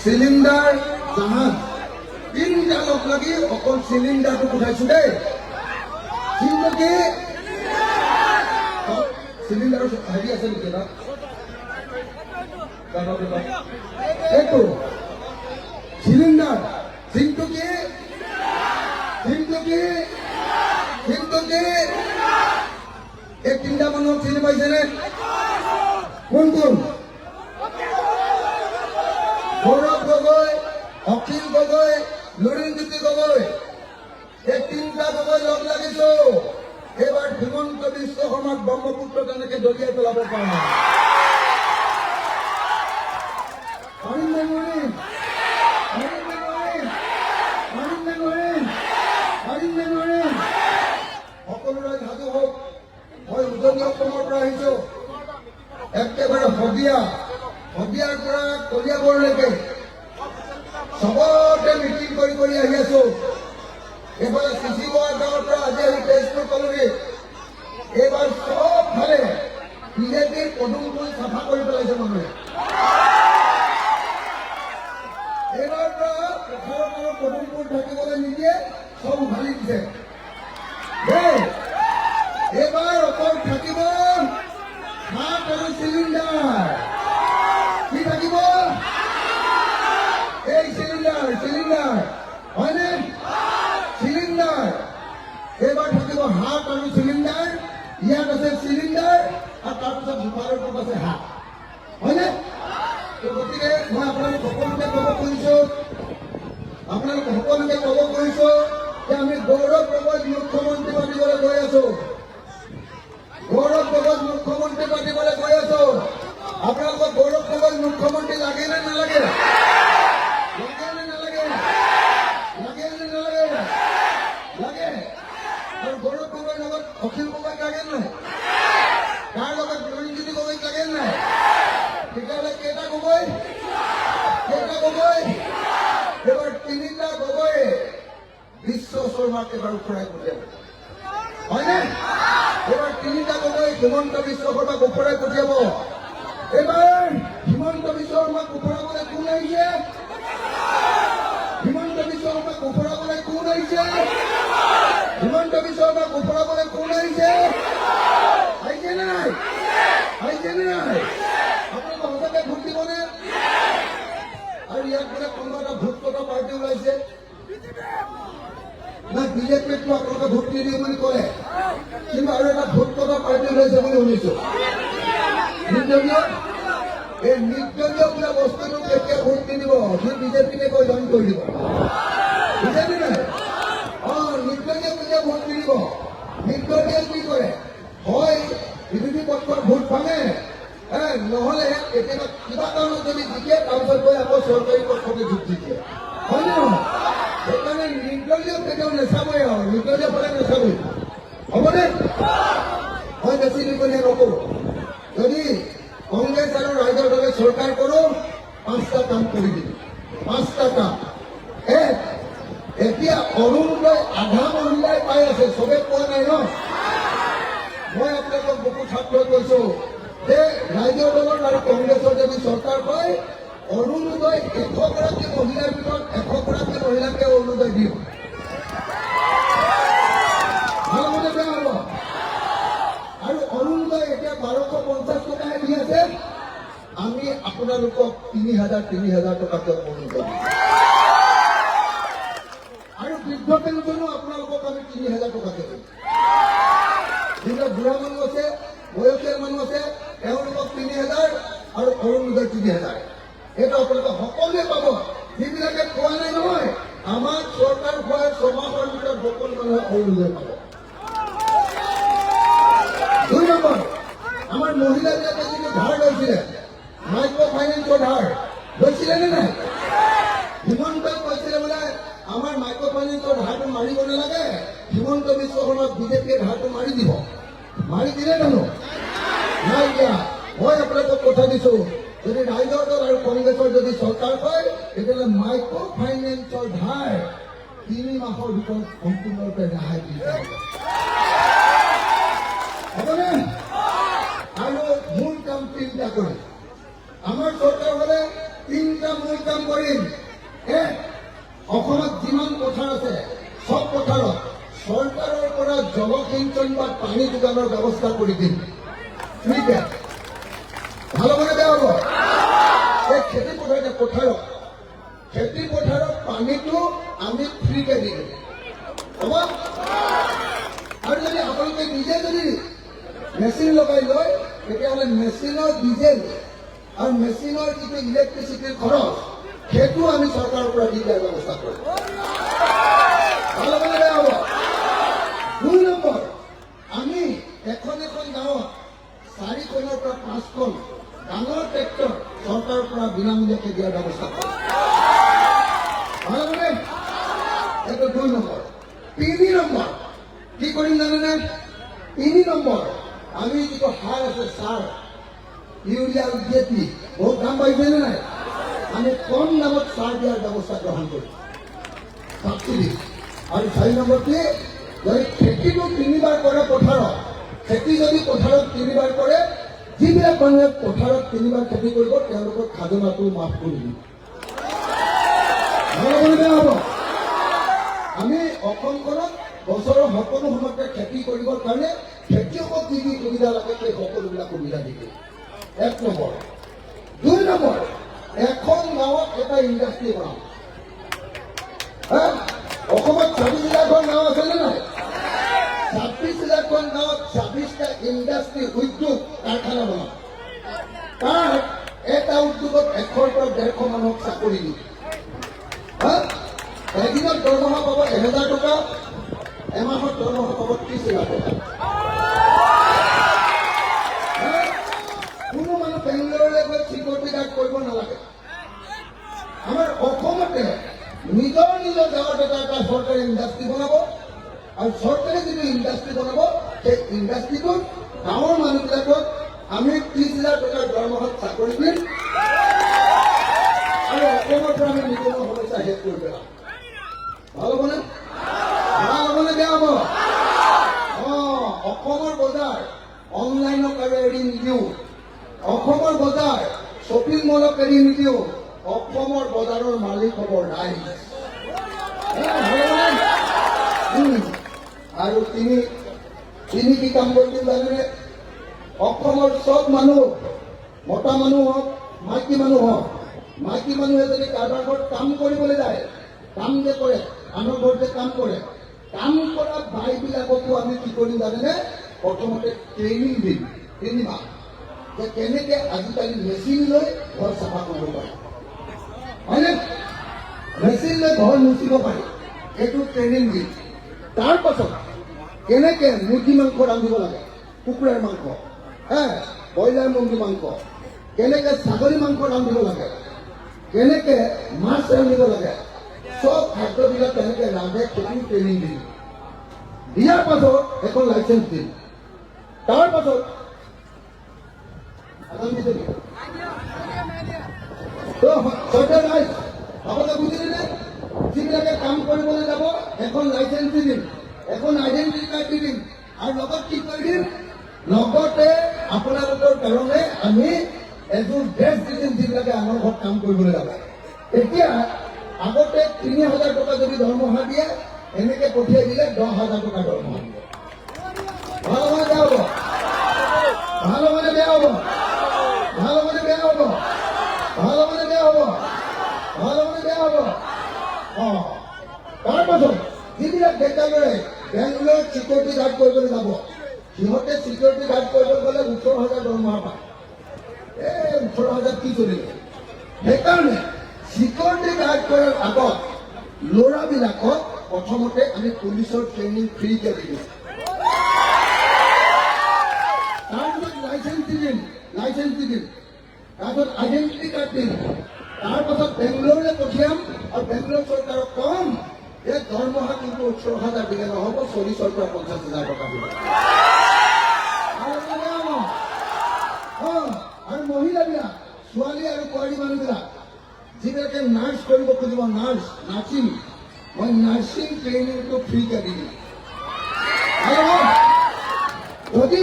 সিলিন্ডাৰ জাহাজ তিনটা লোক লাগি অকল সিলিন্ডাৰটো উঠাইছো দেই কিন্তু কি সিলিন্ডাৰ হেৰি আছে নেকি না এইটো সিলিন্ডাৰ কিন্তু কি এই তিনটা মানুহক চিনি পাইছেনে কোন কোন গৌৰৱ গগৈ অখিল গগৈ লুৰিণজ্যোতি গগৈ এই তিনটা গগৈ লগ লাগিছো এইবাৰ হিমন্ত বিশ্ব শৰ্মাক ব্ৰহ্মপুত্ৰ তেনেকে দলিয়াই পেলাব পৰা সকলোৰে সাজু হওক মই উজনি অসমৰ পৰা আহিছো একেবাৰে শদিয়াৰ পৰা কলিয়াবৰলৈকে চবতে মিটিং কৰি আহি আছো এইফালে চিচি গোৱাৰ গাঁৱৰ পৰা আজি আহি তেজপুৰ কলনী এইবাৰ চব ফালে বিজেপিৰ পদুম ফুল চাফা কৰি পেলাইছে মানুহে এইবাৰ পৰা পথাৰত আৰু পদুম ফুল থাকিবলৈ নিদিয়ে চব উঘালি দিছে এইবাৰ অকল থাকিব হাত আৰু চিলিণ্ডাৰ কি থাকিব এই চিলিণ্ডাৰ হয়নে চিলিণ্ডাৰ এইবাৰ থাকিব হাত আৰু চিলিণ্ডাৰ ইয়াত আছে চিলিণ্ডাৰ আৰু তাৰপিছত দুপাৰৰ ওপৰত আছে হাত হয়নে গতিকে মই আপোনালোক সকলোকে ক'ব খুজিছো যে আমি গৌৰৱ গগৈ মুখ্যমন্ত্ৰী পাতিবলৈ গৈ আছো আপোনালোকক গৌৰৱ গগৈ মুখ্যমন্ত্ৰী লাগে নে নালাগে লাগে আৰু গৌৰৱ গগৈৰ লগত অখিল গগৈক লাগে নাই তাৰ লগত লুৰিণজ্যোতি গগৈক লাগে নাই তেতিয়াহ'লে কেইটা গগৈ এইবাৰ তিনিটা গগৈয়ে বিশ্ব শৰ্মাক এবাৰ উফৰাই পঠিয়াব হয়নে এইবাৰ তিনিটা গগৈ হিমন্ত বিশ্ব শৰ্মাক উফৰাই পঠিয়াব এইবাৰ হিমন্ত বিশ্ব শৰ্মাক উফৰাবলৈ কোন আহিছে হিমন্ত বিশ্ব শৰ্মাক উফৰাবলৈ কোন আহিছে আহিছে নে নাই আপোনালোকে সঁচাকে ভোট দিবনে আৰু ইয়াত বোলে কোনোবা এটা ভোট কটা পাৰ্টি ওলাইছে না বিজেপিকটো আপোনালোকে ভোট নিদিয়ে বুলি ক'লে কিন্তু আৰু এটা ভোট কটা পাৰ্টি ওলাইছে বুলি শুনিছো এই নিৰ্দলীয় বোলা বস্তুটো কেতিয়া ভোট নিদিব সি বিজেপিকে কৈ জইন কৰি দিব বুজাবি নাই নিৰ্দলীয় বোলা ভোট নিদিব নিৰ্দলীয় কি কৰে হয় বিৰোধী পক্ষৰ ভোট ভাঙে নহলে কেতিয়াবা কিবা কাৰণত যদি জিকে তাৰপিছত গৈ আকৌ চৰকাৰী পক্ষকে ভোট দি দিয়ে হয় নে নহয় সেইকাৰণে নিৰ্দলীয় কেতিয়াও নেচাবই আৰু নিৰ্দলীয় ফালে নেচাবই হ'বনে মই বেছি দীঘলীয়া নকৰো যদি কংগ্ৰেছ আৰু ৰাইজৰ দলে চৰকাৰ কৰো 5টা কাম কৰি দিম 5টা কাম এতিয়া অৰুণোদয় আধা মহিলাই পাই আছে চবে পোৱা নাই ন মই আপোনালোকক বহুত ছাত্ৰই কৈছো যে ৰাইজৰ দলৰ আৰু কংগ্ৰেছৰ যদি চৰকাৰ হয় অৰুণোদয় 100 গৰাকী মহিলাৰ ভিতৰত 100 গৰাকী মহিলাকে অৰুণোদয় দিম ভাল মানে বেয়া হ'ব আৰু অৰুণোদয় এতিয়া 1250 টকাহে দি আছে আমি আপোনালোকক 3000 টকাকে অৰুণোদয় দিম আৰু বৃদ্ধ পেঞ্চনো আপোনালোকক আমি 3000 টকাকে দিম যিবিলাক বুঢ়া মানুহ আছে বয়সীয়াল মানুহ আছে তেওঁলোকক 3000 আৰু অৰুণোদয় 3000 এইটো আপোনালোকে সকলোৱে পাব যিবিলাকে পোৱা নাই নহয় আমাৰ চৰকাৰ হোৱাৰ 6 মাহৰ ভিতৰত সকলো মানুহে অৰুণোদয় পাব 2 নম্বৰ আমাৰ মহিলাবিলাকে যিটো ধাৰ লৈছিলে মাইক্ৰ' ফাইনেন্সৰ ধাৰ লৈছিলে নে নাই হিমন্তই কৈছিলে বোলে আমাৰ মাইক্ৰ' ফাইনেন্সৰ ধাৰটো মাৰিব নালাগে হিমন্ত বিশ্ব শৰ্মাক বিজেপিয়ে ধাৰটো মাৰি দিব মাৰি দিলে জানো নাই দিয়া মই আপোনালোকক কথা দিছো যদি ৰাইজৰ দল আৰু কংগ্ৰেছৰ যদি চৰকাৰ হয় তেতিয়াহ'লে মাইক্ৰ' ফাইনেন্সৰ ধাৰ 3 মাহৰ ভিতৰত সম্পূৰ্ণৰূপে ৰেহাই দিয়া হ'বনে আৰু মূল কাম 3টা কৰে আমাৰ চৰকাৰ হ'লে তিনিটা মূল কাম কৰিম। এক, অসমত যিমান পথাৰ আছে সব পথাৰত চৰকাৰৰ পৰা জলসিঞ্চন বা পানী যোগানৰ ব্যৱস্থা কৰি দিম। ফ্ৰীকে। ভাল হ'বনে বেয়া হ'ব? এই খেতি পথাৰত পানীটো আমি ফ্ৰীকে দি দিম। হ'ব? আৰু যদি আপোনালোকে নিজে যদি মেচিন লগাই লয় তেতিয়াহ'লে মেচিনৰ ডিজেল আৰু মেচিনৰ যিটো ইলেক্ট্ৰিচিটিৰ খৰচ সেইটো আমি চৰকাৰৰ পৰা দি দিয়াৰ ব্যৱস্থা কৰিম। ভাল হ'বনে বেয়া হ'ব? 2 নম্বৰ, আমি এখন গাঁৱত 4খনৰ পৰা 5খন ডাঙৰ ট্ৰেক্টৰ চৰকাৰৰ পৰা বিনামূলীয়াকৈ দিয়াৰ ব্যৱস্থা কৰিম। ভাল হ'বনে? এইটো 2 নম্বৰ। 3 নম্বৰ কি কৰিম জানেনে? 3 নম্বৰ, আমি যিটো সাৰ আছে সাৰ, ইউৰিয়া আৰু DAP বহুত দাম বাঢ়িছেনে নাই? আমি কম দামত সাৰ দিয়াৰ ব্যৱস্থা গ্ৰহণ কৰিম, ছাবচিডি। আৰু 4 নম্বৰ কি, যদি খেতিটো 3বাৰ কৰে পথাৰত, খেতি যদি পথাৰত 3বাৰ কৰে, যিবিলাক মানুহে পথাৰত 3বাৰ খেতি কৰিব তেওঁলোকৰ খাজনাটো মাফ কৰি দিম। বেয়া হ'ব? আমি অসমখনত বছৰৰ সকলো সময়তে খেতি কৰিবৰ কাৰণে খেতিয়কক যি যি সুবিধা লাগে সেই সকলোবিলাক সুবিধা দি দিম। 1 নম্বৰ। 2 নম্বৰ, এখন গাঁৱত এটা ইণ্ডাষ্ট্ৰী বনাম। অসমত 26 লাখখন গাঁও আছেনে নাই? 26 লাখখন গাঁৱত 26টা ইণ্ডাষ্ট্ৰী, উদ্যোগ, কাৰখানা বনাম। তাৰ এটা উদ্যোগত 100ৰ পৰা 150 মানুহক চাকৰি দিম। এদিনত দৰমহা পাব 1000 টকা, এমাহত দৰমহা পাব 30 লাখ টকা। কোনো মানুহ বেংগলোৰলৈ গৈ চিকিউৰিটি গাৰ্ড কৰিব নালাগে। আমাৰ অসমতে নিজৰ গাঁৱত এটা চৰকাৰী ইণ্ডাষ্ট্ৰী বনাব, আৰু চৰকাৰে যিটো ইণ্ডাষ্ট্ৰী বনাব সেই ইণ্ডাষ্ট্ৰীটোত গাঁৱৰ মানুহবিলাকক আমি 30 লাখ টকাৰ দৰমহাত চাকৰি দিম, আৰু অসমৰ পৰা আমি নিবনুৱা সমস্যা শেষ কৰি পেলাম। ভাল হ'বনে? ভাল হ'বনে বেয়া হ'ব? অসমৰ বজাৰ অনলাইনক আৰু এৰি নিদিওঁ। অসমৰ বজাৰ শ্বপিং মলক এৰি নিদিওঁ। অসমৰ বজাৰৰ মালিক হ'ব ৰাইজ। আৰু তিনি কি কাম কৰিছিল জানেনে? অসমৰ চব মানুহ, মতা মানুহ হওক, মাইকী মানুহ হওক, মাইকী মানুহে যদি কাৰোবাৰ ঘৰত কাম কৰিবলৈ যায়, কাম যে কৰে, আনৰ ঘৰত যে কাম কৰে, কাম কৰা বাইবিলাককো আমি কি কৰিম জানেনে? প্ৰথমতে ট্ৰেইনিং দিম 3 মাহ, যে কেনেকে আজিকালি মেচিন লৈ ঘৰ চাফা কৰিব পাৰে, হয়নে? মেচিন লৈ ঘৰ মুচিব পাৰি, এইটো ট্ৰেইনিং দিম। তাৰ পাছত কেনেকে মুৰ্গী মাংস ৰান্ধিব লাগে, কুকুৰাৰ মাংস, ব্ৰইলাৰ মুৰ্গী মাংস, কেনেকে ছাগলী মাংস ৰান্ধিব লাগে, কেনেকে মাছ ৰান্ধিব লাগে, সব খাদ্যবিলাক কেনেকে ৰান্ধে সেইটো ট্ৰেইনিং দিম। দিয়াৰ পাছত এখন লাইচেন্স দিম। তাৰ পাছত আপোনালোকে বুজিলে? যিবিলাকে কাম কৰিবলৈ যাব এখন লাইচেন্স দি দিম, এখন আইডেণ্টিটি কাৰ্ড দি দিম, আৰু লগত কি কৰি দিম? লগতে আপোনালোকৰ কাৰণে আমি এযোৰ ড্ৰেছ দি দিম যিবিলাকে আনৰ ঘৰত কাম কৰিবলৈ যাব। এতিয়া আগতে 3000 টকা যদি দৰমহা দিয়ে, এনেকে পঠিয়াই দিলে 10,000 টকা দৰমহা দিব। ভাল হ'বনে বেয়া হ'ব? ভাল হ'বনে বেয়া হ'ব? ভাল হ'বনে বেয়া হ'ব? ভাল হ'বনে বেয়া হ'ব? ভাল হ'বনে বেয়া হ'ব? তাৰপাছত যিবিলাক ডেকা ল'ৰাই বেংগলোৰত চিকিউৰিটি গাৰ্ড কৰিবলৈ যাব, সিহঁতে চিকিউৰিটি গাৰ্ড কৰিবলৈ গ'লে 18,000 দৰমহা পায়। 18,000 কি চলিব? সেইকাৰণে চিকিউৰিটি গাৰ্ড কৰাৰ আগত ল'ৰাবিলাকক প্ৰথমতে আমি পুলিচৰ ট্ৰেইনিং ফ্ৰীকে দি দিম। তাৰপিছত লাইচেন্স দি দিম, তাৰপিছত আইডেণ্টিটি কাৰ্ড দিম, তাৰপাছত বেংগলোৰলৈ পঠিয়াম, আৰু বেংগলোৰ চৰকাৰক কম যে দৰমহা কিন্তু 18,000 দিলে নহ'ব, 40,000 পৰা 50,000 টকা দিব। আৰু মহিলাবিলাক, ছোৱালী আৰু বোৱাৰী মানুহবিলাক যিবিলাকে নাৰ্ছ কৰিব খুজিব, নাৰ্ছিং, মই নাৰ্ছিং ট্ৰেইনিংটো ফ্ৰীকে দি দিম। যদি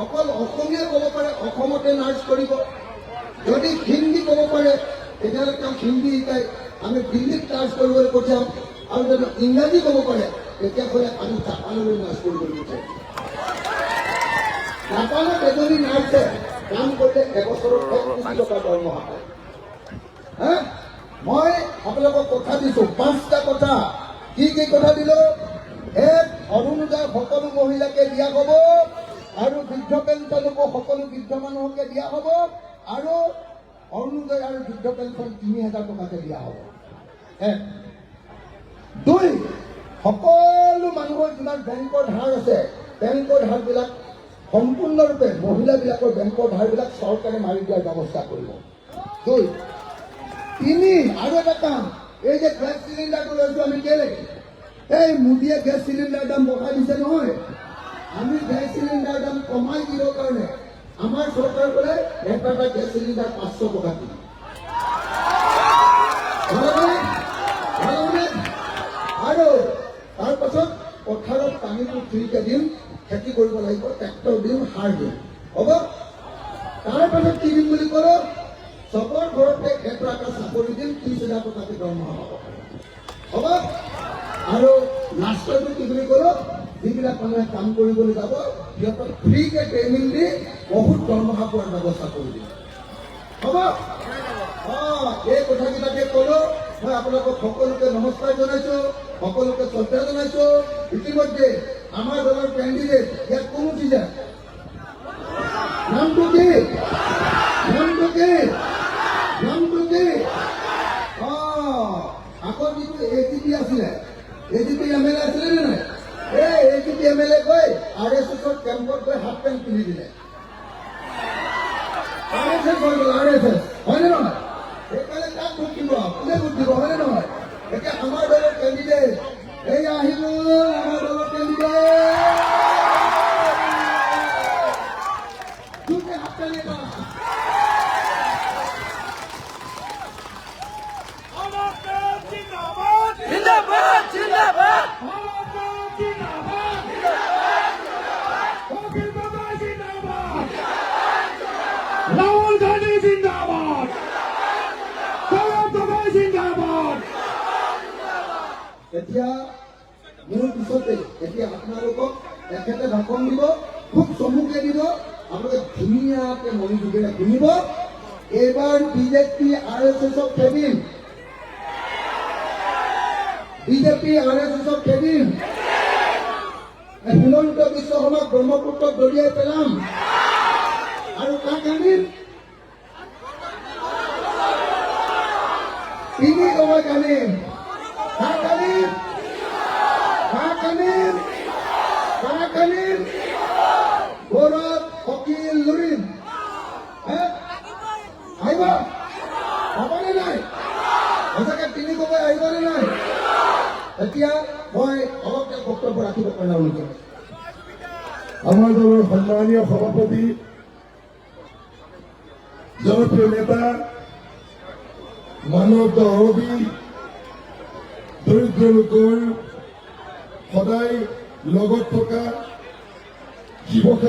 অকল অসমীয়া ক'ব পাৰে অসমতে নাৰ্ছ কৰিব, যদি হিন্দী ক'ব পাৰে তেতিয়াহ'লে তেওঁক হিন্দী শিকাই আমি দিল্লীত ক্লাছ কৰিবলৈ পঠিয়াম আৰু যদি ইংৰাজী ক'ব পাৰে তেতিয়াহ'লে আমি জাপানলৈ নাচ কৰিবলৈ পঠিয়াম। জাপানত এজনী নাৰ্ছে কাম কৰিলে এবছৰত 1 কোটি টকা দৰমহা পায়। মই আপোনালোকক কথা দিছো 5টা কথা। কি কি কথা দিলো? এক, অৰুণোদয় সকলো মহিলাকে দিয়া হ'ব আৰু বৃদ্ধ পেঞ্চনকো সকলো বৃদ্ধ মানুহকে দিয়া হ'ব আৰু অৰুণোদয় আৰু বৃদ্ধ পেঞ্চন 3000 টকাকে দিয়া হ'ব। 1, 2, সকলো মানুহৰ যিমান বেংকৰ ধাৰ আছে বেংকৰ ধাৰবিলাক সম্পূৰ্ণৰূপে মহিলাবিলাকৰ বেংকৰ ধাৰবিলাক চৰকাৰে মাৰি দিয়াৰ ব্যৱস্থা কৰিব। 2, 3, আৰু এটা কাম, এই যে গেছ চিলিণ্ডাৰটো লৈছো আমি কেলে? এই মোদীয়ে গেছ চিলিণ্ডাৰ দাম বঢ়াই দিছে নহয়। আমি গেছ চিলিণ্ডাৰ দাম কমাই দিবৰ কাৰণে আমাৰ চৰকাৰ বোলে এটা গেছ চিলিণ্ডাৰ 500 টকা দিব। আৰু তাৰপাছত পথাৰত পানীটো ফ্ৰীকে দিম, খেতি কৰিব লাগিব, ট্ৰেক্টৰ দিম, সাৰ দিম, হ'ব? তাৰপাছত কি দিম বুলি ক'লো? চবৰ ঘৰতে এটা চাকৰি দিম, 30,000 টকাকে দৰমহা হ'ব, হ'ব? আৰু লাষ্টটো কি বুলি ক'লো? যিবিলাক মানুহে কাম কৰিবলৈ যাব সিহঁতক ফ্ৰীকে ট্ৰেইনিং দি বহুত দৰমহা পোৱাৰ ব্যৱস্থা কৰি দিম, হ'ব? এই কথাবিলাকে ক'লো। মই আপোনালোকক সকলোকে নমস্কাৰ জনাইছো, সকলোকে শ্ৰদ্ধা জনাইছো। ইতিমধ্যে আমাৰ দলৰ কেণ্ডিডেট ইয়াত কোন উঠিছে? নামটো কি? নামটো কি? নামটো কি? আগৰ যিটো AGP আছিলে, AGP MLA আছিলে নে নাই? এই AGP MLA গৈ RSSৰ কেম্পত গৈ হাফ পেণ্ট পিন্ধি দিলে। RSS হৈ গ'ল, RSS, হয়নে নহয়? সেইকাৰণে তাক ভোট দিব, কোনে ভোট দিব, হয়নে নহয়? এতিয়া আমাৰ দলৰ কেণ্ডিডেট এই আহিব, আমাৰ দলৰ কেণ্ডিডেট হাত পেণ্ট জিন্দাবাদ জিন্দাবাদ ৰাহুল গান্ধী জিন্দাবাদ, শৰদ পাৱাৰ জিন্দাবাদ। এতিয়া মোৰ পিছতে এতিয়া আপোনালোকক তেখেতে ভাষণ দিব, খুব চমুকে দিব, আপোনালোকে ধুনীয়াকে মনোযোগেৰে শুনিব। এইবাৰ বিজেপি RSSক খেদিম, বিজেপি RSSক খেদিম, হিমন্ত বিশ্ব শৰ্মাক ব্ৰহ্মপুত্ৰত দলিয়াই পেলাম আৰু কাক আনিম? 3 সময়ত আনিম। কাক আনিম? কাক আনিম? কাক আনিম? গৌৰৱ অকিল লুৰিম। আহিব? হ'বনে নাই? সঁচাকে 3 সময় আহিবনে নাই? এতিয়া মই অলপতে বক্তব্য ৰাখিব পৰা অনুৰোধ। আমাৰ দলৰ সন্মানীয় সভাপতি, জনপ্ৰিয় নেতা, মানৱ দৰদী, দৰিদ্ৰ লোকৰ সদায় লগত থকা শিৱসাগৰ